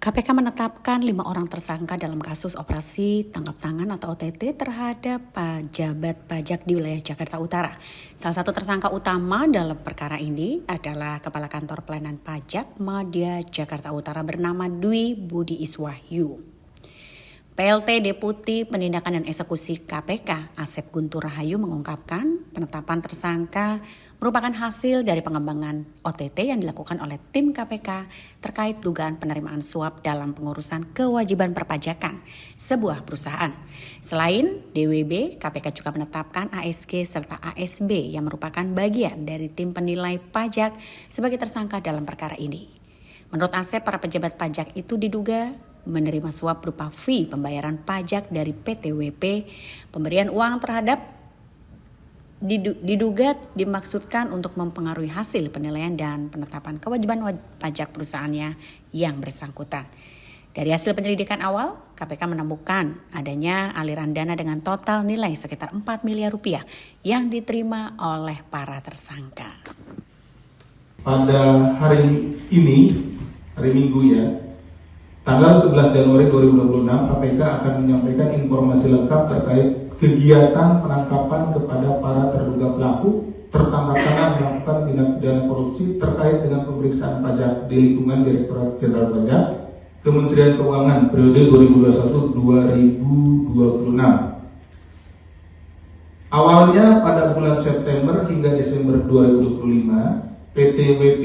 KPK menetapkan 5 orang tersangka dalam kasus operasi tangkap tangan atau OTT terhadap pejabat pajak di wilayah Jakarta Utara. Salah satu tersangka utama dalam perkara ini adalah Kepala Kantor Pelayanan Pajak Madya Jakarta Utara bernama Dwi Budi Iswahyu. PLT Deputi Penindakan dan Eksekusi KPK Asep Guntur Rahayu mengungkapkan penetapan tersangka merupakan hasil dari pengembangan OTT yang dilakukan oleh tim KPK terkait dugaan penerimaan suap dalam pengurusan kewajiban perpajakan sebuah perusahaan. Selain DWB, KPK juga menetapkan ASG serta ASB yang merupakan bagian dari tim penilai pajak sebagai tersangka dalam perkara ini. Menurut Asep, para pejabat pajak itu diduga menerima suap berupa fee pembayaran pajak dari PTWP. Pemberian uang terhadap diduga dimaksudkan untuk mempengaruhi hasil penilaian dan penetapan kewajiban pajak perusahaannya yang bersangkutan. Dari hasil penyelidikan awal, KPK menemukan adanya aliran dana dengan total nilai sekitar 4 miliar rupiah yang diterima oleh para tersangka. Pada hari ini, hari Minggu ya, tanggal 11 Januari 2026, KPK akan menyampaikan informasi lengkap terkait kegiatan penangkapan kepada para terduga pelaku tertangkapnya melakukan tindak pidana korupsi terkait dengan pemeriksaan pajak di lingkungan Direktorat Jenderal Pajak Kementerian Keuangan periode 2021-2026. Awalnya pada bulan September hingga Desember 2025, PTWP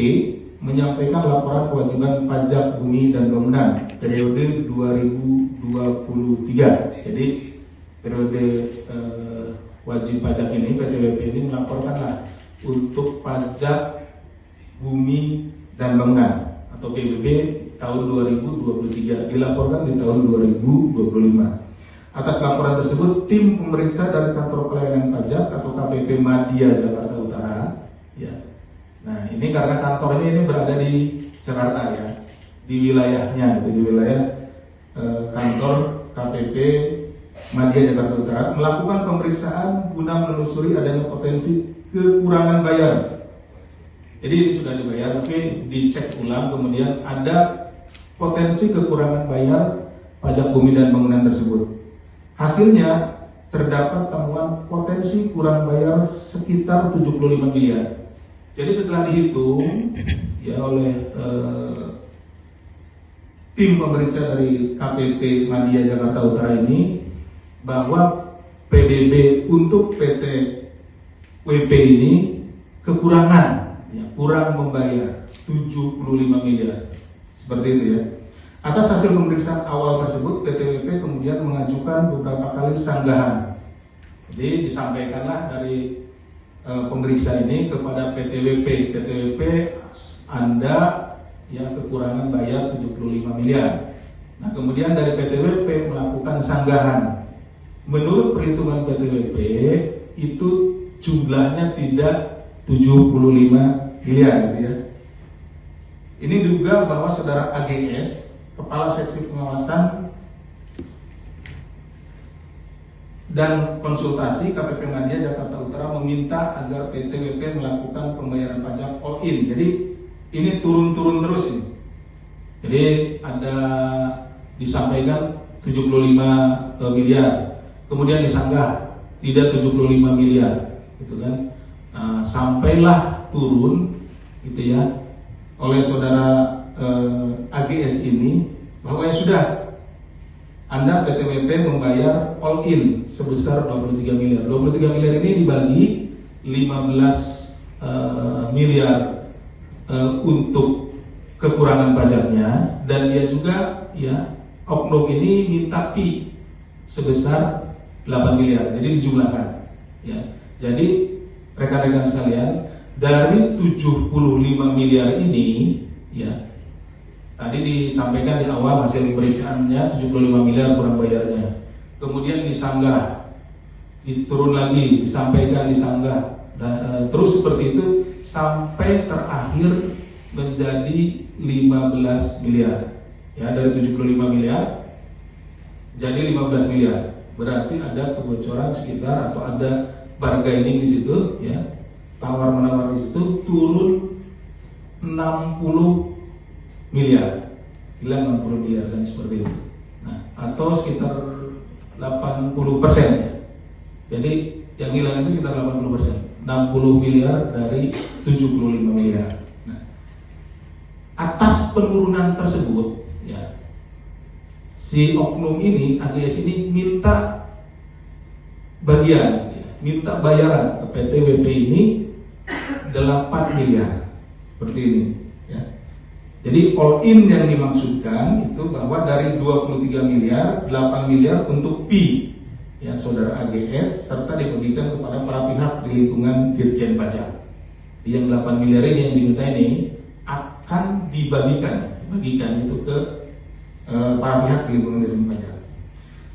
menyampaikan laporan kewajiban pajak bumi dan bangunan periode 2023. Jadi periode wajib pajak ini, PTWP ini melaporkanlah untuk pajak bumi dan bangunan atau PBB tahun 2023, dilaporkan di tahun 2025. Atas laporan tersebut, tim pemeriksa dari Kantor Pelayanan Pajak atau KPP Madya Jakarta Utara, ya. Nah, ini karena kantornya ini berada di Jakarta ya, di wilayahnya, gitu, di wilayah kantor KPP Madya Jakarta Utara melakukan pemeriksaan guna menelusuri adanya potensi kekurangan bayar. Jadi ini sudah dibayar, tapi dicek ulang, kemudian ada potensi kekurangan bayar pajak bumi dan bangunan tersebut. Hasilnya terdapat temuan potensi kurang bayar sekitar 75 miliar. Jadi setelah dihitung ya oleh tim pemeriksa dari KPP Madya Jakarta Utara ini bahwa PDB untuk PT WP ini kekurangan, ya, kurang membayar 75 miliar. Seperti itu ya. Atas hasil pemeriksaan awal tersebut, PTWP kemudian mengajukan beberapa kali sanggahan. Jadi disampaikanlah dari pemeriksa ini kepada PTWP, Anda ya kekurangan bayar 75 miliar. Nah, kemudian dari PTWP melakukan sanggahan. Menurut perhitungan PTWP itu jumlahnya tidak 75 miliar gitu ya. Ini diduga bahwa saudara AGS, Kepala Seksi Pengawasan dan Konsultasi KPP Madya Jakarta Utara meminta agar PTWP melakukan pembayaran pajak all in. Jadi ini turun-turun terus ini. Jadi ada disampaikan 75 miliar, kemudian disanggah tidak 75 miliar, gitu kan? Nah, sampailah turun, gitu ya, oleh saudara AGS ini bahwa ya sudah, Anda PTWP membayar all in sebesar 23 miliar. 23 miliar ini dibagi 15 miliar untuk kekurangan pajaknya, dan dia juga ya oknum ini minta fee sebesar 8 miliar. Jadi dijumlahkan ya. Jadi rekan-rekan sekalian, dari 75 miliar ini ya, tadi disampaikan di awal hasil pemeriksaannya 75 miliar kurang bayarnya. Kemudian disanggah, turun lagi, disampaikan, disanggah, dan terus seperti itu sampai terakhir menjadi 15 miliar. Ya, dari 75 miliar jadi 15 miliar. Berarti ada kebocoran sekitar atau ada bargaining di situ ya. Tawar-menawar di situ turun 60 miliar. hilang 60 miliar kan seperti itu. Nah, atau sekitar 80% ya. Jadi yang hilang itu sekitar 80%, 60 miliar dari 75 miliar. Nah, atas penurunan tersebut ya, si oknum ini, AGS ini minta bagian gitu ya, minta bayaran ke PT WP ini 8 miliar seperti ini ya. Jadi all in yang dimaksudkan itu bahwa dari 23 miliar 8 miliar untuk fee ya saudara AGS serta dibagikan kepada para pihak di lingkungan Dirjen Pajak. Yang 8 miliar ini yang diminta ini akan dibagikan itu ke para pihak di lingkungan Dirjen Pajak.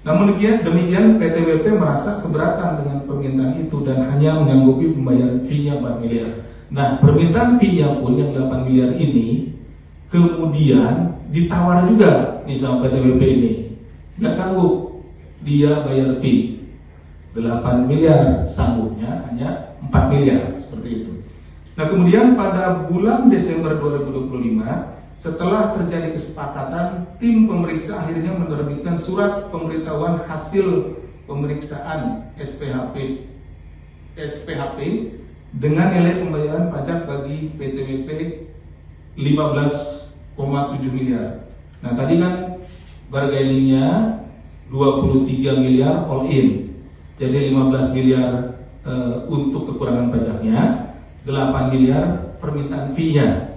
Namun demikian PT WP merasa keberatan dengan permintaan itu dan hanya menyanggupi pembayaran fee-nya 4 miliar. Nah, permintaan fee-nya pun yang 8 miliar ini kemudian ditawar juga nih sama PT WP ini. Nggak sanggup dia bayar fee 8 miliar, sanggupnya hanya 4 miliar seperti itu. Nah, kemudian pada bulan Desember 2025 setelah terjadi kesepakatan, tim pemeriksa akhirnya menerbitkan surat pemberitahuan hasil pemeriksaan SPHP dengan nilai pembayaran pajak bagi PT WP 15,7 miliar. Nah, tadi kan bargainingnya 23 miliar all in. Jadi 15 miliar untuk kekurangan pajaknya, 8 miliar permintaan fee-nya.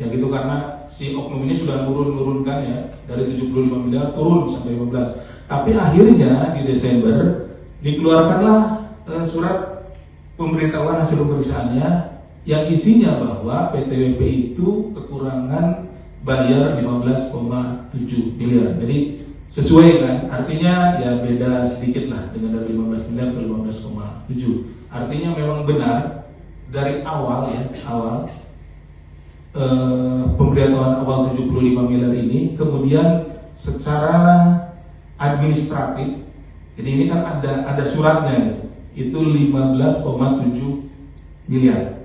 Ya gitu, karena si oknum ini sudah nurunkan ya, dari 75 miliar turun sampai 15. Tapi akhirnya di Desember dikeluarkanlah surat pemberitahuan hasil pemeriksaannya yang isinya bahwa PT WP itu kekurangan bayar 15,7 miliar. Jadi sesuai kan, artinya ya beda sedikit lah dengan dari 15 miliar ke 15,7. Artinya memang benar dari awal pemberitahuan awal 75 miliar ini kemudian secara administratif, jadi ini kan ada suratnya gitu, itu 15,7 miliar.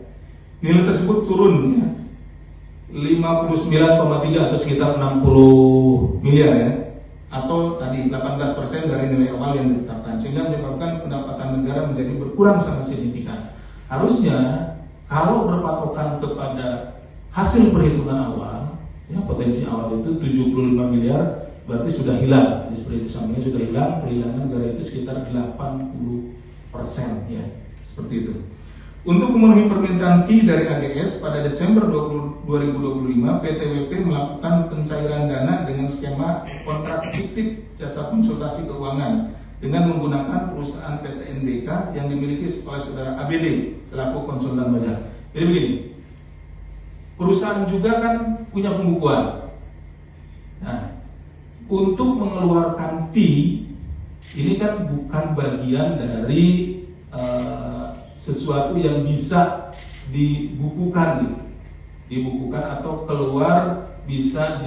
Nilai tersebut turun ya 59,3 atau sekitar 60 miliar ya, atau tadi 18% dari nilai awal yang ditetapkan, sehingga menyebabkan pendapatan negara menjadi berkurang sangat signifikan. Harusnya kalau berpatokan kepada hasil perhitungan awal, ya potensi awal itu 75 miliar berarti sudah hilang. Jadi seperti disampaikan sudah hilang, kehilangan negara itu sekitar 80% ya, seperti itu. Untuk memenuhi permintaan fee dari AGS pada Desember 2025, PT WP melakukan pencairan dana dengan skema kontrak fiktif jasa konsultasi keuangan dengan menggunakan perusahaan PT NBK yang dimiliki oleh saudara ABD selaku konsultan pajak. Jadi begini, perusahaan juga kan punya pembukuan. Nah, untuk mengeluarkan fee ini kan bukan bagian dari sesuatu yang bisa dibukukan gitu. Dibukukan atau keluar bisa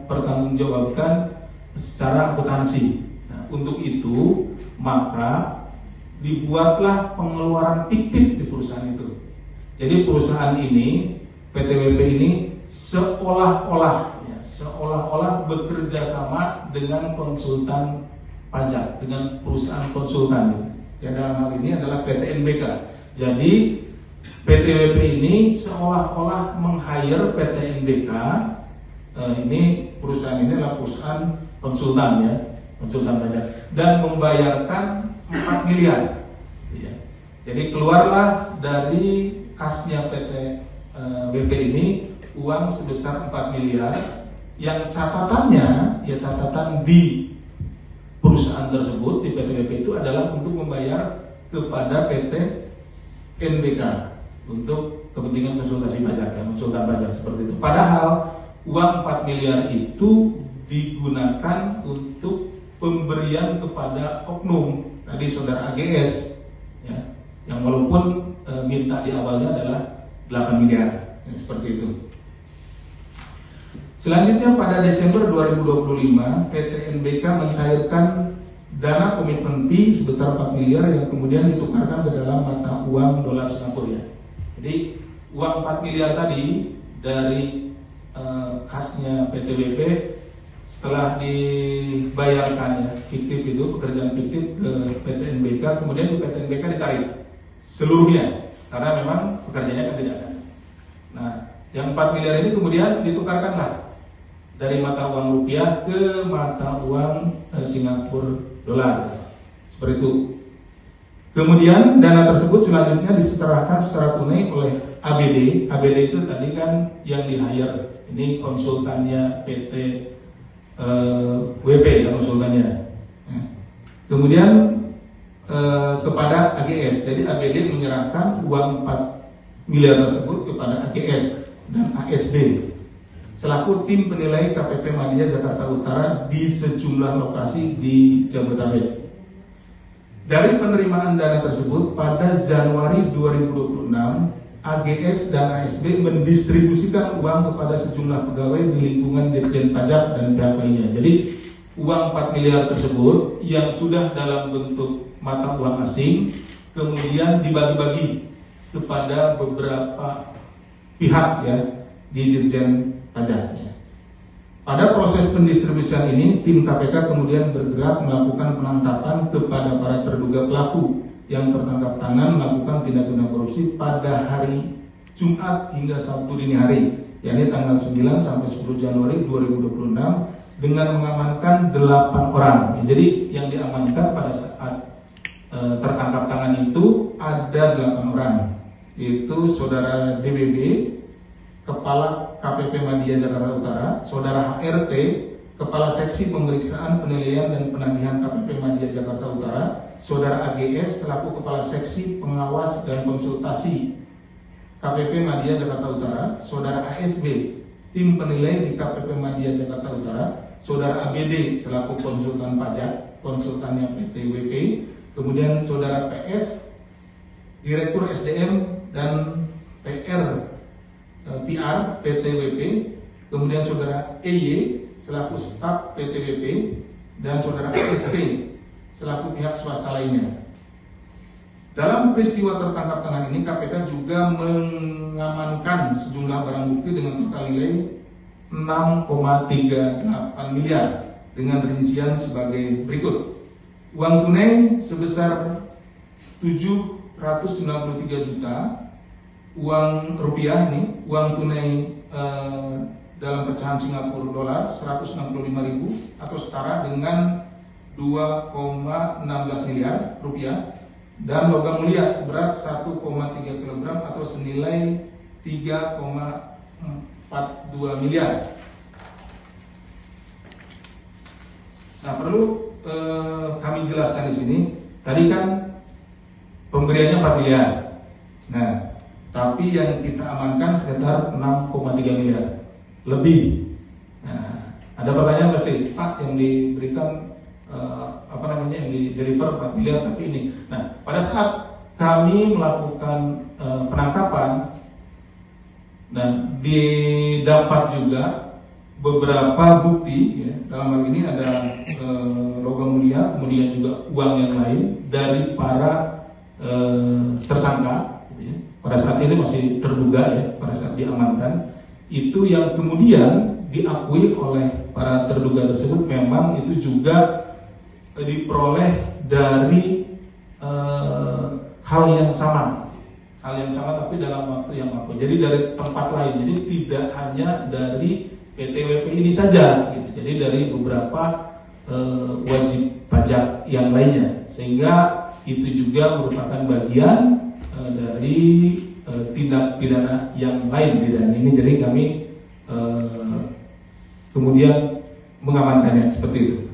pertanggungjawabkan secara akuntansi. Nah, untuk itu maka dibuatlah pengeluaran fiktif di perusahaan itu. Jadi perusahaan ini, PT WP ini seolah-olah bekerja sama dengan konsultan pajak, dengan perusahaan konsultan gitu. Ya, dalam hal ini adalah PT NBK. Jadi PT WP ini seolah-olah meng-hire PT NBK. Ini perusahaan ini adalah perusahaan konsultan ya, konsultan pajak, dan membayarkan 4 miliar. Ya. Jadi keluarlah dari kasnya PT WP ini uang sebesar 4 miliar yang catatannya, ya catatan di perusahaan tersebut di PT WP itu adalah untuk membayar kepada PT NBK untuk kepentingan konsultasi pajak ya, konsultan pajak seperti itu. Padahal uang 4 miliar itu digunakan untuk pemberian kepada oknum tadi saudara AGS ya, yang walaupun minta di awalnya adalah 8 miliar ya, seperti itu. Selanjutnya pada Desember 2025 PT NBK mencairkan dana komitmen fee sebesar 4 miliar yang kemudian ditukarkan ke dalam mata uang dolar Singapura ya. Jadi uang 4 miliar tadi dari kasnya PTWP setelah dibayarkan ya fiktif itu pekerjaan fiktif ke PT NBK, kemudian di PT NBK ditarik seluruhnya karena memang pekerjaannya kan tidak ada. Nah, yang 4 miliar ini kemudian ditukarkanlah dari mata uang rupiah ke mata uang Singapura dolar. Seperti itu. Kemudian dana tersebut selanjutnya diserahkan secara tunai oleh ABD. ABD itu tadi kan yang di-hire. Ini konsultannya PT WP ya konsultannya. Kemudian kepada AGS. Jadi ABD menyerahkan uang 4 miliar tersebut kepada AGS dan ASB selaku tim penilai KPP Madya Jakarta Utara di sejumlah lokasi di Jabodetabek. Dari penerimaan dana tersebut pada Januari 2026, AGS dan ASB mendistribusikan uang kepada sejumlah pegawai di lingkungan Ditjen Pajak dan pihak lainnya. Jadi uang 4 miliar tersebut yang sudah dalam bentuk mata uang asing kemudian dibagi-bagi kepada beberapa pihak ya di Ditjen Pajak. Pada proses pendistribusian ini, tim KPK kemudian bergerak melakukan penangkapan kepada para terduga pelaku yang tertangkap tangan melakukan tindak pidana korupsi pada hari Jumat hingga Sabtu dini hari, yakni tanggal 9 sampai 10 Januari 2026 dengan mengamankan 8 orang. Jadi yang diamankan pada saat tertangkap tangan itu ada 8 orang, yaitu Saudara DBB, Kepala KPP Madya Jakarta Utara, Saudara HRT, Kepala Seksi Pemeriksaan Penilaian dan Penagihan KPP Madya Jakarta Utara, Saudara AGS selaku Kepala Seksi Pengawas dan Konsultasi KPP Madya Jakarta Utara, Saudara ASB, Tim Penilai di KPP Madya Jakarta Utara, Saudara ABD selaku konsultan pajak, konsultannya PTWP, kemudian Saudara PS, Direktur SDM dan PR PTWP, kemudian Saudara EY selaku staf PTWP dan Saudara ASP selaku pihak swasta lainnya. Dalam peristiwa tertangkap tangan ini, KPK juga mengamankan sejumlah barang bukti dengan total nilai 6,38 miliar dengan rincian sebagai berikut. Uang tunai sebesar 793 juta, uang rupiah nih, uang tunai dalam pecahan Singapura dolar 165.000 atau setara dengan 2,16 miliar rupiah, dan logam mulia seberat 1,3 kg atau senilai 3,42 miliar. Nah, perlu kami jelaskan di sini. Tadi kan pemberiannya 4 miliar. Nah, tapi yang kita amankan sekitar 6,3 miliar lebih. Nah, ada pertanyaan pasti, Pak, yang diberikan yang di deliver 4 miliar tapi ini. Nah, pada saat kami melakukan penangkapan, dan didapat juga beberapa bukti ya, dalam hal ini ada logam mulia, kemudian juga uang yang lain dari para tersangka gitu ya. Pada saat ini masih terduga ya, pada saat diamankan itu yang kemudian diakui oleh para terduga tersebut memang itu juga diperoleh dari hal yang sama tapi dalam waktu yang sama. Jadi dari tempat lain, jadi tidak hanya dari PTWP ini saja gitu. Jadi dari beberapa wajib pajak yang lainnya, sehingga itu juga merupakan bagian dari tindak pidana yang lain tidak ini. Jadi kami kemudian mengamankannya seperti itu.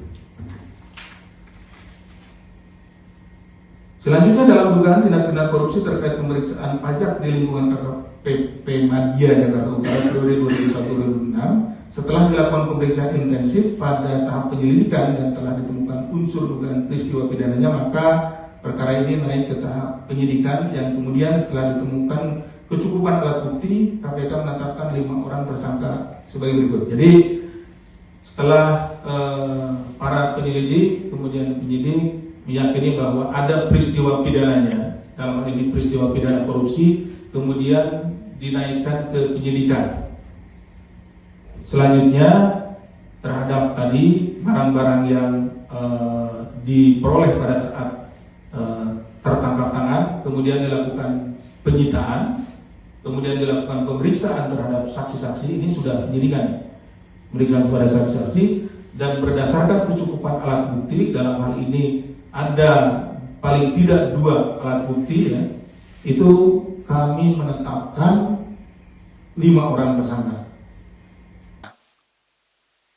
Selanjutnya, dalam dugaan tindak pidana korupsi terkait pemeriksaan pajak di lingkungan KPP Madya Jakarta Utara periode 2001-2006, setelah dilakukan pemeriksaan intensif pada tahap penyelidikan dan telah ditemukan unsur dugaan peristiwa pidananya, maka perkara ini naik ke tahap penyidikan yang kemudian setelah ditemukan kecukupan alat bukti, KPK menetapkan 5 orang tersangka sebagai berikut. Jadi setelah para penyelidik kemudian penyidik meyakini bahwa ada peristiwa pidananya, dalam hal ini peristiwa pidana korupsi, kemudian dinaikkan ke penyidikan. Selanjutnya terhadap tadi barang-barang yang diperoleh pada saat tertangkap tangan, kemudian dilakukan penyitaan, kemudian dilakukan pemeriksaan terhadap saksi-saksi, ini sudah penyidikan, pemeriksaan kepada saksi-saksi, dan berdasarkan kecukupan alat bukti, dalam hal ini ada paling tidak 2 alat bukti, ya, itu kami menetapkan 5 orang tersangka.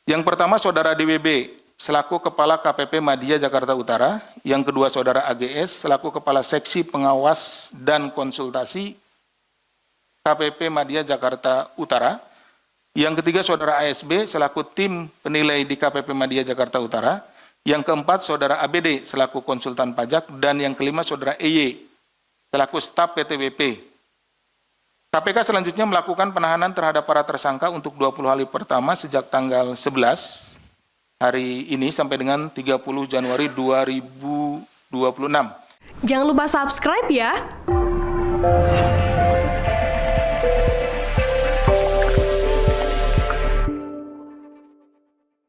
Yang pertama Saudara DWB selaku Kepala KPP Madya Jakarta Utara, yang kedua Saudara AGS selaku Kepala Seksi Pengawas dan Konsultasi KPP Madya Jakarta Utara, yang ketiga Saudara ASB selaku tim penilai di KPP Madya Jakarta Utara, yang keempat Saudara ABD selaku konsultan pajak, dan yang kelima Saudara EY selaku staf PTWP. KPK selanjutnya melakukan penahanan terhadap para tersangka untuk 20 hari pertama sejak tanggal 11 hari ini sampai dengan 30 Januari 2026. Jangan lupa subscribe ya.